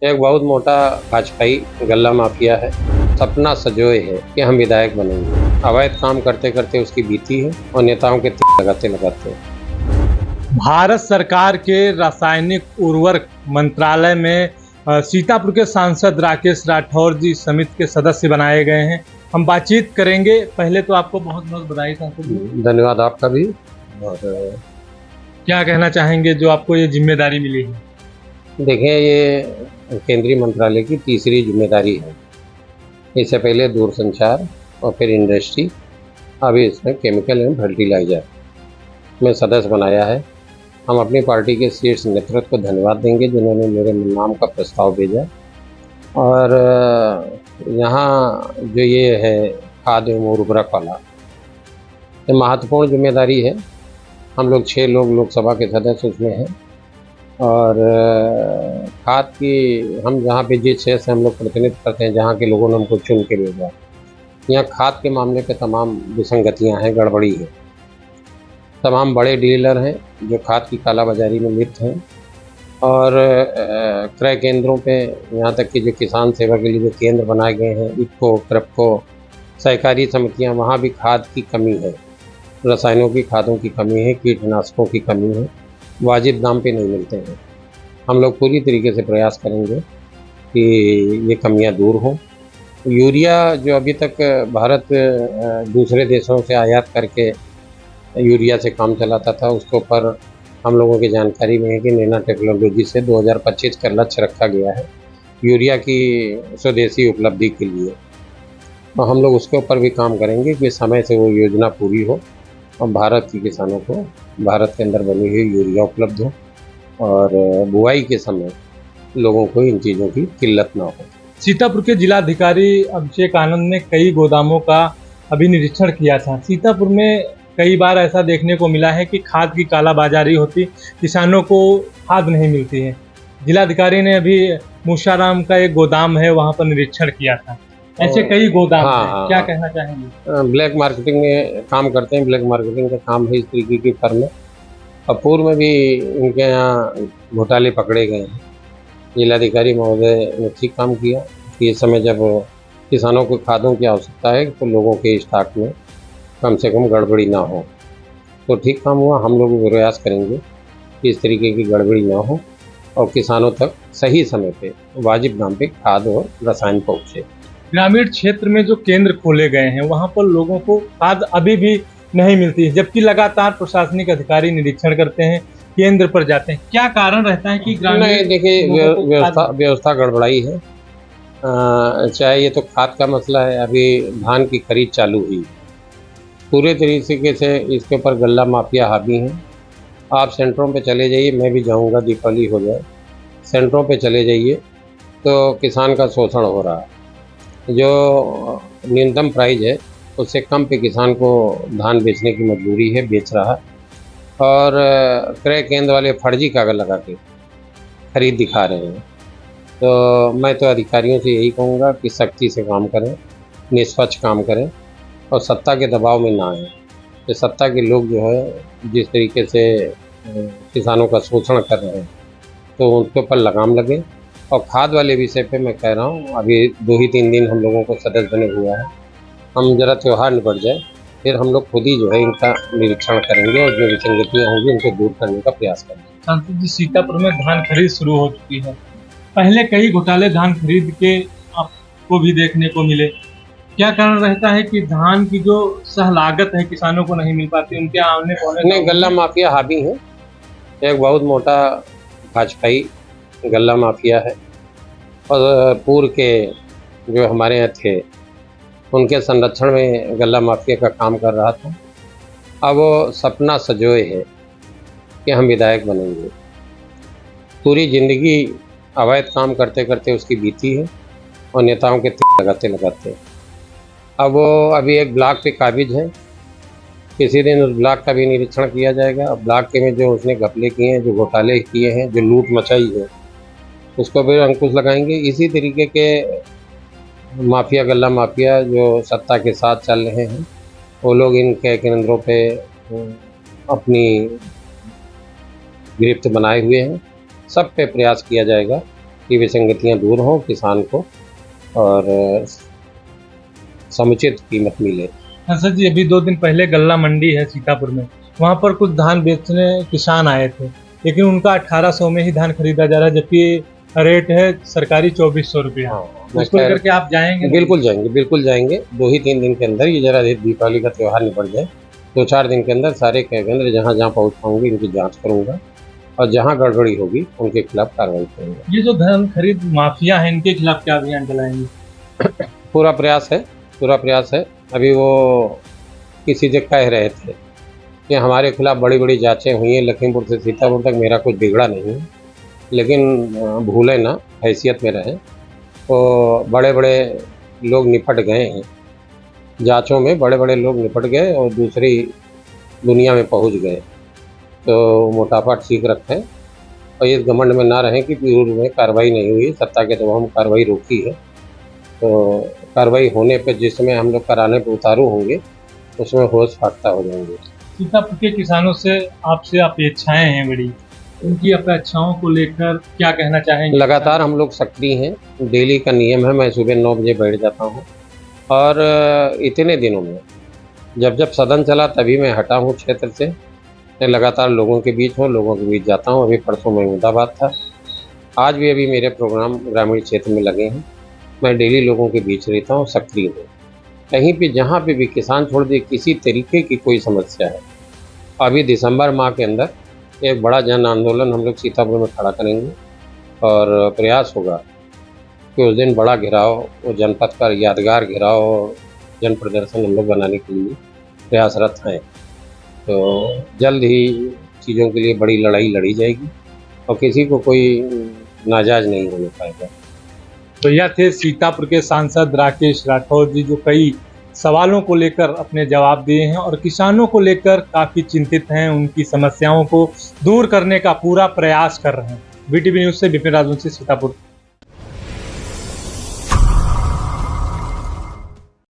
एक बहुत मोटा भाजपाई गल्ला माफिया है। सपना सजोए है कि हम विधायक बनेंगे। अवैध काम करते करते उसकी बीती है और नेताओं के लगाते लगाते। भारत सरकार के रासायनिक उर्वरक मंत्रालय में सीतापुर के सांसद राकेश राठौर जी समिति के सदस्य बनाए गए हैं। हम बातचीत करेंगे। पहले तो आपको बहुत बहुत बधाई सांसद जी। धन्यवाद आपका भी। और क्या कहना चाहेंगे जो आपको ये जिम्मेदारी मिली है? देखें, ये केंद्रीय मंत्रालय की तीसरी जिम्मेदारी है। इससे पहले दूरसंचार और फिर इंडस्ट्री, अभी इसमें केमिकल एवं फर्टिलाइजर में सदस्य बनाया है। हम अपनी पार्टी के शीर्ष नेतृत्व को धन्यवाद देंगे जिन्होंने मेरे नाम का प्रस्ताव भेजा। और यहाँ जो ये है खाद्य एवं उर्वरक वाला, ये महत्वपूर्ण जिम्मेदारी है। हम लोग 6 लोग लोकसभा के सदस्य उसमें हैं। और खाद की हम जहाँ पे जिस शहर से हम लोग प्रतिनिधित्व करते हैं, जहाँ के लोगों ने हमको चुन के भेजा, यहाँ खाद के मामले पे तमाम विसंगतियाँ हैं, गड़बड़ी है। तमाम बड़े डीलर हैं जो खाद की कालाबाजारी में लिप्त हैं। और क्रय केंद्रों पे, यहाँ तक कि जो किसान सेवा के लिए जो केंद्र बनाए गए हैं, इफ़को, क्रैप्को, सहकारी समितियाँ, वहाँ भी खाद की कमी है। रसायनों की खादों की कमी है, कीटनाशकों की कमी है, वाजिब दाम पे नहीं मिलते हैं। हम लोग पूरी तरीके से प्रयास करेंगे कि ये कमियां दूर हों। यूरिया जो अभी तक भारत दूसरे देशों से आयात करके यूरिया से काम चलाता था, उसके ऊपर हम लोगों की जानकारी में है कि नैनो टेक्नोलॉजी से 2025 का लक्ष्य रखा गया है यूरिया की स्वदेशी उपलब्धि के लिए। और हम लोग उसके ऊपर भी काम करेंगे कि समय से वो योजना पूरी हो और भारत के किसानों को भारत के अंदर बनी हुई यूरिया उपलब्ध हो और बुआई के समय लोगों को इन चीज़ों की किल्लत ना हो। सीतापुर के जिलाधिकारी अभिषेक आनंद ने कई गोदामों का अभी निरीक्षण किया था। सीतापुर में कई बार ऐसा देखने को मिला है कि खाद की कालाबाजारी होती, किसानों को खाद नहीं मिलती है। जिलाधिकारी ने अभी मूसाराम का एक गोदाम है, वहाँ पर निरीक्षण किया था। ऐसे कई गोदाम हैं। क्या कहना चाहेंगे? ब्लैक मार्केटिंग में काम करते हैं। ब्लैक मार्केटिंग का काम है इस तरीके की फर्म है। और पूर्व में भी इनके यहाँ घोटाले पकड़े गए हैं। जिलाधिकारी महोदय ने ठीक काम किया कि इस समय जब किसानों को खादों की आवश्यकता है तो लोगों के स्टॉक में कम से कम गड़बड़ी ना हो, तो ठीक काम हुआ। हम लोग प्रयास करेंगे कि इस तरीके की गड़बड़ी ना हो और किसानों तक सही समय पे वाजिब दाम पे खाद और रसायन पहुँचे। ग्रामीण क्षेत्र में जो केंद्र खोले गए हैं, वहाँ पर लोगों को खाद अभी भी नहीं मिलती है, जबकि लगातार प्रशासनिक अधिकारी निरीक्षण करते हैं, केंद्र पर जाते हैं। क्या कारण रहता है कि ग्रामीण? नहीं, देखिए, व्यवस्था गड़बड़ाई है। चाहे ये तो खाद का मसला है। अभी धान की खरीद चालू हुई, पूरे तरीके से इसके ऊपर गल्ला माफिया हावी हैं। आप सेंटरों पे चले जाइए, मैं भी जाऊंगा, दीपावली हो जाए, सेंटरों पे चले जाइए तो किसान का शोषण हो रहा है। जो न्यूनतम प्राइस है उससे कम पे किसान को धान बेचने की मजबूरी है, बेच रहा है। और क्रय केंद्र वाले फर्जी कागज लगा के खरीद दिखा रहे हैं। तो मैं तो अधिकारियों से यही कहूँगा कि सख्ती से काम करें, निष्पक्ष काम करें और सत्ता के दबाव में ना आए। तो सत्ता के लोग जो है जिस तरीके से किसानों का शोषण कर रहे हैं, तो उनके ऊपर लगाम लगे। और खाद वाले विषय पे मैं कह रहा हूँ, अभी 2 ही 3 दिन हम लोगों को सदस्य बने हुआ है। हम जरा त्यौहार निपट जाए, फिर हम लोग खुद ही जो है इनका निरीक्षण करेंगे और जो विसंगतियाँ होंगी उनको दूर करने का प्रयास करेंगे। सांसद जी, सीतापुर में धान खरीद शुरू हो चुकी है। पहले कई घोटाले धान खरीद के आपको भी देखने को मिले। क्या कारण रहता है कि धान की जो सह लागत है किसानों को नहीं मिल पाती? उनके आने पौने नहीं, गल्ला माफिया हावी है। एक बहुत मोटा भाजपाई गल्ला माफिया है। और पूर्व के जो हमारे यहाँ थे, उनके संरक्षण में गल्ला माफिया का काम कर रहा था। अब वो सपना सजोए है कि हम विधायक बनेंगे। पूरी ज़िंदगी अवैध काम करते करते उसकी बीती है और नेताओं के लगाते लगाते। अब वो अभी एक ब्लॉक पे काबिज है। किसी दिन उस ब्लॉक का भी निरीक्षण किया जाएगा। और ब्लॉक के में जो उसने घपले किए हैं, जो घोटाले किए हैं, जो लूट मचाई है, उसको भी अंकुश लगाएंगे। इसी तरीके के माफिया, गल्ला माफिया जो सत्ता के साथ चल रहे हैं, वो लोग इन क्रय केंद्रों पे अपनी गिरफ्त बनाए हुए हैं। सब पे प्रयास किया जाएगा की विसंगतियां दूर हों, किसान को और समुचित कीमत मिले। सर जी, अभी 2 दिन पहले गल्ला मंडी है सीतापुर में, वहाँ पर कुछ धान बेचने किसान आए थे, लेकिन उनका 1800 में ही धान खरीदा जा रहा है, जबकि रेट है सरकारी 2400 रुपया। हाँ, उसको लेकर के आप जाएंगे? बिल्कुल जाएंगे, बिल्कुल जाएंगे। 2 ही 3 दिन के अंदर, ये जरा दीपावली का त्यौहार निपट जाए, 2-4 दिन के अंदर सारे केंद्र जहाँ जहाँ पहुँच पाऊंगी इनकी जांच करूंगा और जहाँ गड़बड़ी होगी उनके खिलाफ कार्रवाई करूंगा। ये जो धान खरीद माफिया है, इनके खिलाफ क्या अभियान चलाएंगे? पूरा प्रयास है। अभी वो किसी से कह रहे थे कि हमारे खिलाफ बड़ी बड़ी जांचें हुई हैं, लखीमपुर से सीतापुर तक मेरा कुछ बिगड़ा नहीं है, लेकिन भूले ना, हैसियत में रहें। तो बड़े बड़े लोग निपट गए हैं जांचों में, बड़े बड़े लोग निपट गए और दूसरी दुनिया में पहुंच गए। तो मोटापा ठीक रखें और इस घमंड में ना रहें कि पूर्व में कार्रवाई नहीं हुई, सत्ता के दबाव में कार्रवाई रोकी है। तो कार्रवाई होने पे जिस समय हम लोग कराने पर उतारू होंगे उसमें होश फाख्ता हो जाएंगे। सीतापुर के किसानों से आपसे अपेक्षाएं हैं बड़ी, उनकी अपेक्षाओं को लेकर क्या कहना चाहेंगे? लगातार हम लोग सक्रिय हैं, डेली का नियम है, मैं सुबह 9 बजे बैठ जाता हूं और इतने दिनों में जब सदन चला तभी मैं हटा हूं क्षेत्र से। मैं लगातार लोगों के बीच जाता हूं। अभी परसों महमूदाबाद था, आज भी अभी मेरे प्रोग्राम ग्रामीण क्षेत्र में लगे हैं। मैं डेली लोगों के बीच रहता हूँ, सक्रिय हूँ। कहीं पे जहाँ पे भी किसान छोड़ दे किसी तरीके की कोई समस्या है, अभी दिसंबर माह के अंदर एक बड़ा जन आंदोलन हम लोग सीतापुर में खड़ा करेंगे और प्रयास होगा कि उस दिन बड़ा घेराव, वो जनपद का यादगार घेराव और जन प्रदर्शन हम लोग बनाने के लिए प्रयासरत हैं। तो जल्द ही चीज़ों के लिए बड़ी लड़ाई लड़ी जाएगी और किसी को कोई नाजायज नहीं होने पाएगा। तो यह थे सीतापुर के सांसद राकेश राठौर जी, जो कई सवालों को लेकर अपने जवाब दिए हैं और किसानों को लेकर काफ़ी चिंतित हैं, उनकी समस्याओं को दूर करने का पूरा प्रयास कर रहे हैं। BTV न्यूज़ से विपिन राजवंशी, सीतापुर।